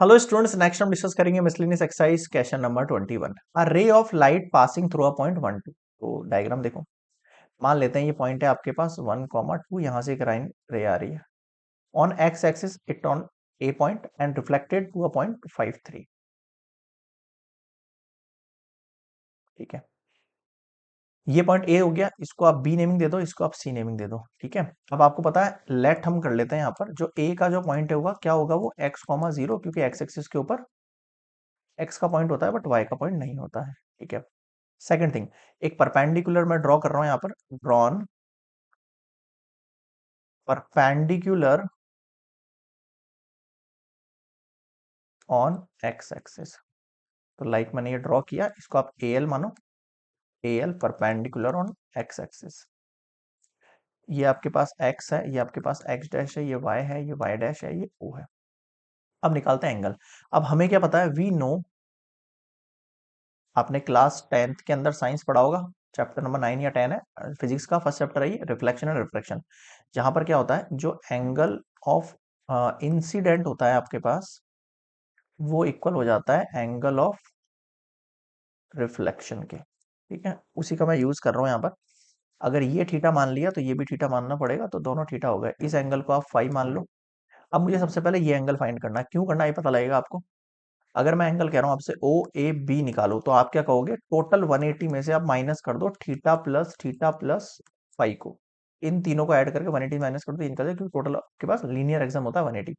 Hello students, next हम discuss करेंगे miscellaneous exercise question number 21। A ray of light passing through a point 1 2। तो diagram देखो। मान लेते हैं ये पॉइंट है आपके पास 1 2, यहाँ से एक लाइन रे आ रही है। On X axis it on a point and reflected to a point 5 3। ठीक है, ये पॉइंट ए हो गया, इसको आप बी नेमिंग दे दो, इसको आप सी नेमिंग दे दो। ठीक है, अब आपको पता है लेट हम कर लेते हैं यहाँ पर जो ए का जो पॉइंट होगा क्या होगा, वो x 0, क्योंकि एक्स एक्सिस के ऊपर एक्स का पॉइंट होता है बट वाई का पॉइंट नहीं होता है। ठीक है, सेकंड थिंग, एक परपेंडिकुलर मैं ड्रॉ कर रहा हूं यहां पर, drawn perpendicular on X axis. तो लाइक मैंने ये ड्रॉ किया, इसको आप ए एल मानो, A L perpendicular on X axis. ये आपके पास एक्स है, ये आपके पास एक्स डैश है, ये वाई है, ये वाई डैश है, ये ओ है। अब निकालते हैं एंगल। अब हमें क्या पता है, वी नो, आपने क्लास 10th के अंदर साइंस पढ़ा होगा, चैप्टर नंबर 9 या 10 है फिजिक्स का, फर्स्ट चैप्टर है ये, रिफ्लेक्शन एंड रिफ्रैक्शन। जहां पर क्या होता है, जो एंगल ऑफ इंसिडेंट होता है आपके पास, वो इक्वल हो जाता है एंगल ऑफ रिफ्लेक्शन के। ठीक है, उसी का मैं यूज कर रहा हूं यहाँ पर। अगर ये थीटा मान लिया तो ये भी थीटा मानना पड़ेगा, तो दोनों थीटा हो गए। इस एंगल को आप फाई मान लो। अब मुझे सबसे पहले ये एंगल फाइंड करना है, क्यों करना है ये पता लगेगा आपको। अगर मैं एंगल कह रहा हूं आपसे ओ ए बी निकालो, तो आप क्या कहोगे, टोटल 180 में से आप माइनस कर दो थीटा प्लस फाई को। इन तीनों को ऐड करके 180 माइनस कर दो, इनका क्योंकि टोटल आपके पास लीनियर एग्जाम होता है 180।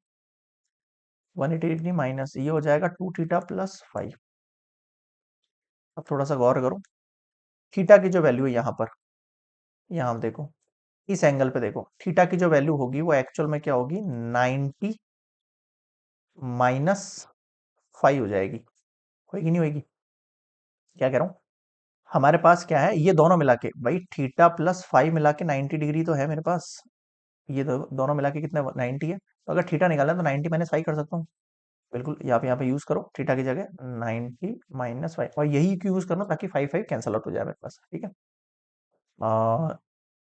180 डिग्री माइनस ये हो जाएगा 2 थीटा प्लस 5। अब थोड़ा सा गौर करो, थीटा की जो वैल्यू है यहाँ पर, यहाँ देखो, इस एंगल पे देखो, थीटा की जो वैल्यू होगी वो एक्चुअल में क्या होगी, 90 माइनस 5 हो जाएगी। होगी नहीं होगी, क्या कह रहा हूँ, हमारे पास क्या है, ये दोनों मिला के भाई थीटा प्लस 5 मिला के 90 डिग्री तो है मेरे पास। ये दोनों मिला के कितना 90 है, तो अगर थीटा निकालना है तो 90 - 5 कर सकता हूँ। बिल्कुल, यहाँ पे यूज करो थीटा की जगह 90 - 5, और यही क्यों यूज करना, ताकि 5 कैंसल आउट हो जाए मेरे पास। ठीक है, आ,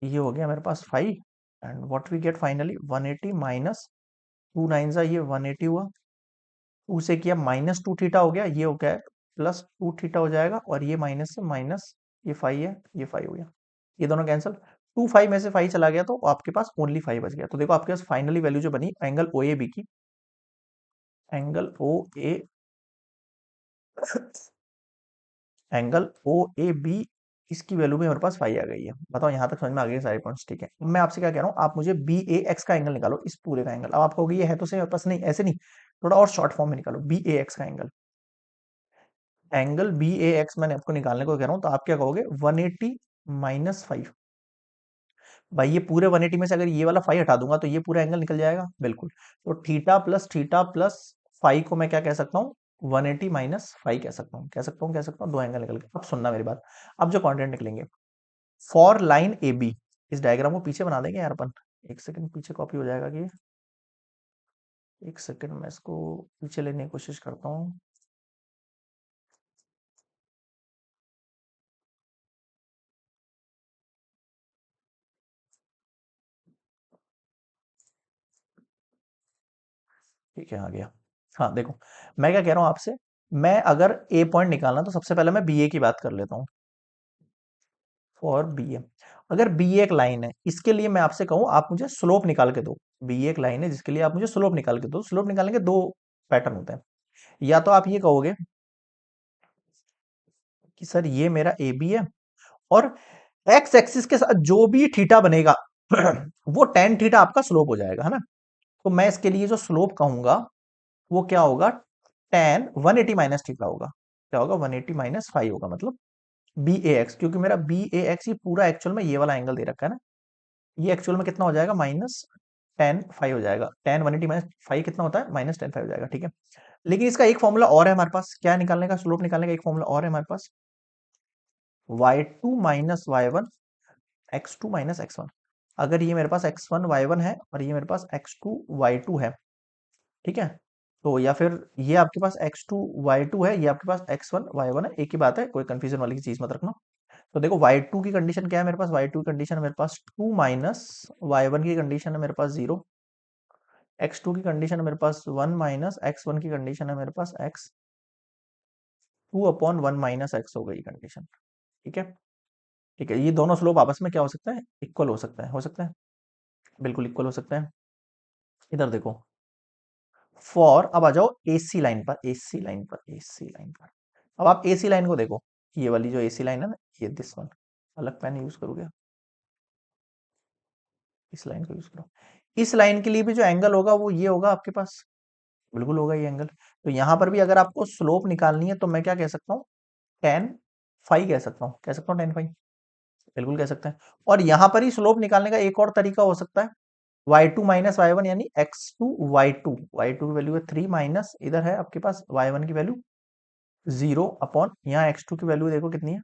ये हो गया मेरे पास 5, and what we get finally 180 minus 2 9 ये 180 हुआ, 2 से किया -2 थीटा हो गया, ये हो गया +2 थीटा हो जाएगा, और ये माइनस से माइनस, ये 5 है, ये 5 हो गया, ये दोनों कैंसिल। 2 5 में से 5 चला गया तो आपके पास ओनली 5 बच गया। तो देखो आपके पास फाइनली वैल्यू जो बनी एंगल ओ ए बी की, angle O A angle O A B, इसकी वैल्यू भी हमारे पास 5 आ गई है। बताओ यहाँ तक समझ में आ गई है सारे पॉइंट्स। ठीक है, अब मैं आपसे क्या कह रहा हूँ, आप मुझे बी ए एक्स का एंगल निकालो, इस पूरे का एंगल। अब आप कहोगे ये है तो सही मेरे पास, नहीं ऐसे नहीं, थोड़ा और शॉर्ट फॉर्म में निकालो, बी ए एक्स का एंगल। एंगल बी ए एक्स मैंने आपको निकालने को कह रहा हूं, तो आप क्या कहोगे, 180 माइनस 5। भाई ये पूरे 180 में से अगर ये वाला 5 हटा दूंगा तो ये पूरा एंगल निकल जाएगा, बिल्कुल। तो थीटा प्लस 5 को मैं क्या कह सकता हूँ, 180 माइनस 5 कह सकता हूँ, दो एंगल निकल गए। अब सुनना मेरी बात, अब जो कॉन्टेंट निकलेंगे, फॉर लाइन ए बी, इस डायग्राम को पीछे बना देंगे यार अपन, एक सेकंड पीछे कॉपी हो जाएगा कि, एक सेकंड मैं इसको पीछे लेने की कोशिश करता हूँ। ठीक है, आ गया। हाँ देखो, मैं क्या कह रहा हूँ आपसे, मैं अगर ए पॉइंट निकालना तो सबसे पहले मैं बी ए की बात कर लेता हूँ, फॉर बी ए। अगर बी ए एक लाइन है, इसके लिए मैं आपसे कहूँ आप मुझे स्लोप निकाल के दो। बी ए एक लाइन है जिसके लिए आप मुझे स्लोप निकाल के दो। स्लोप निकालने के दो पैटर्न होते हैं, या तो आप ये कहोगे कि सर ये मेरा ए बी है, और एक्स एक्सिस के साथ जो भी थीटा बनेगा वो टेन थीटा आपका स्लोप हो जाएगा, है ना। तो मैं इसके लिए जो स्लोप कहूंगा वो क्या होगा, टेन 180 माइनस थीटा होगा। क्या होगा, 180 माइनस 5 होगा, मतलब बी ए एक्स, क्योंकि मेरा बी ए एक्स ये पूरा एक्चुअल में ये वाला एंगल दे रखा है ना, ये एक्चुअल में कितना हो जाएगा, -10 5 हो जाएगा। 10 180 माइनस 5 कितना होता है, -10 5 हो जाएगा। ठीक है, लेकिन इसका एक फॉर्मूला और है हमारे पास, क्या निकालने का, स्लोप निकालने का एक फॉर्मूला और है हमारे पास, y2 minus y1 x2 minus x1। अगर ये मेरे पास x1 y1 है और ये मेरे पास x2 y2 है, ठीक है, तो या फिर ये आपके पास x2 y2 है, ये आपके पास x1 y1 है, एक ही बात है, कोई कंफ्यूजन वाली चीज मत रखना। तो देखो y2 की कंडीशन क्या है मेरे पास, y2 की कंडीशन है मेरे पास 2 माइनस y1 की कंडीशन है मेरे पास 0, x2 की कंडीशन है मेरे पास 1 माइनस x1 की कंडीशन है मेरे पास x2 अपॉन 1 माइनस x हो गई कंडीशन। ठीक है, ठीक है, ये दोनों स्लोप आपस में क्या हो सकता है, इक्वल हो सकता है, हो सकता है, बिल्कुल इक्वल हो सकता है। इधर देखो, फॉर, अब आ जाओ एसी लाइन पर, एसी लाइन पर, एसी लाइन पर। अब आप एसी लाइन को देखो, ये वाली जो एसी लाइन है ना, ये दिस वन, अलग पेन यूज करोगे, इस लाइन को यूज करो। इस लाइन के लिए भी जो एंगल होगा वो ये होगा आपके पास, बिल्कुल होगा ये एंगल। तो यहां पर भी अगर आपको स्लोप निकालनी है तो मैं क्या कह सकता हूँ, टेन फाइव कह सकता हूँ, कह सकता हूँ टेन फाइव, बिल्कुल कह सकते हैं। और यहां पर ही स्लोप निकालने का एक और तरीका हो सकता है, y2 माइनस वाई वन, यानी x2 y2 की वैल्यू है 3 माइनस, इधर है आपके पास y1 की वैल्यू 0 अपॉन, यहाँ x2 की वैल्यू देखो कितनी है,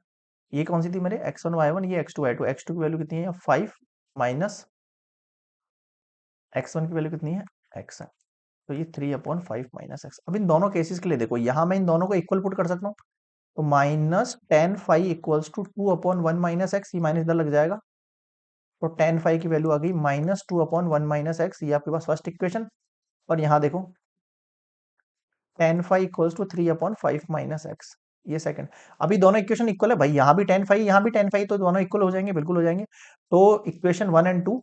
ये कौन सी थी मेरे x1 y1, ये x2 y2, x2 की वैल्यू कितनी है 5 माइनस x1 की वैल्यू कितनी है x है, तो ये 3/5 - x। अब इन दोनों केसेस के लिए देखो, यहां मैं इन दोनों को इक्वल पुट कर सकता हूँ, तो -tan phi equals to 2/1 - x, ये माइनस इधर लग जाएगा, तो tan phi की वैल्यू आ गई -2/1 - x, ये आपके पास फर्स्ट इक्वेशन। और यहाँ देखो tan phi equals to 3/5 - x, ये सेकंड। अभी दोनों इक्वेशन इक्वल है भाई, यहाँ भी tan phi, यहाँ भी tan phi, तो दोनों इक्वल हो जाएंगे, बिल्कुल हो जाएंगे। तो equation 1 and 2,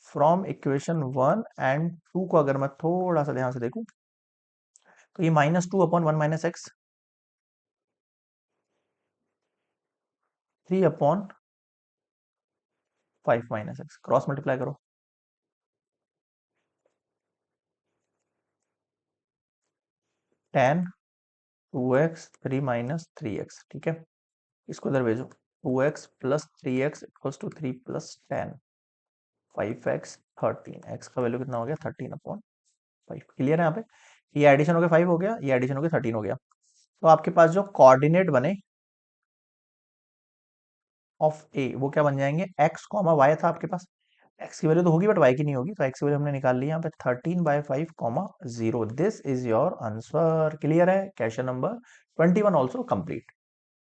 from equation 1 and 2 को अगर मैं थोड़ा सा ध्यान से देखूं, तो ये -2/1 - x, 3/5 - x, क्रॉस मल्टीप्लाई करो, tan 2x 3 - 3x, ठीक है, इसको इधर भेजो, 2x plus 3x equals to 3 plus ten, 5x 13, x का वैल्यू कितना हो गया 13/5, क्लियर है यहाँ पे, ये एडिशन हो गया 5 हो गया, ये एडिशन हो गया 13 हो गया। तो आपके पास जो कोऑर्डिनेट बने ऑफ ए, वो क्या बन जाएंगे, x कॉमा वाई था आपके पास, x की वैल्यू तो होगी बट y की नहीं होगी, तो x की वैल्यू हमने निकाल ली यहाँ पे 13/5, 0। This is your answer, clear है, क्वेश्चन नंबर 21 ऑल्सो कंप्लीट।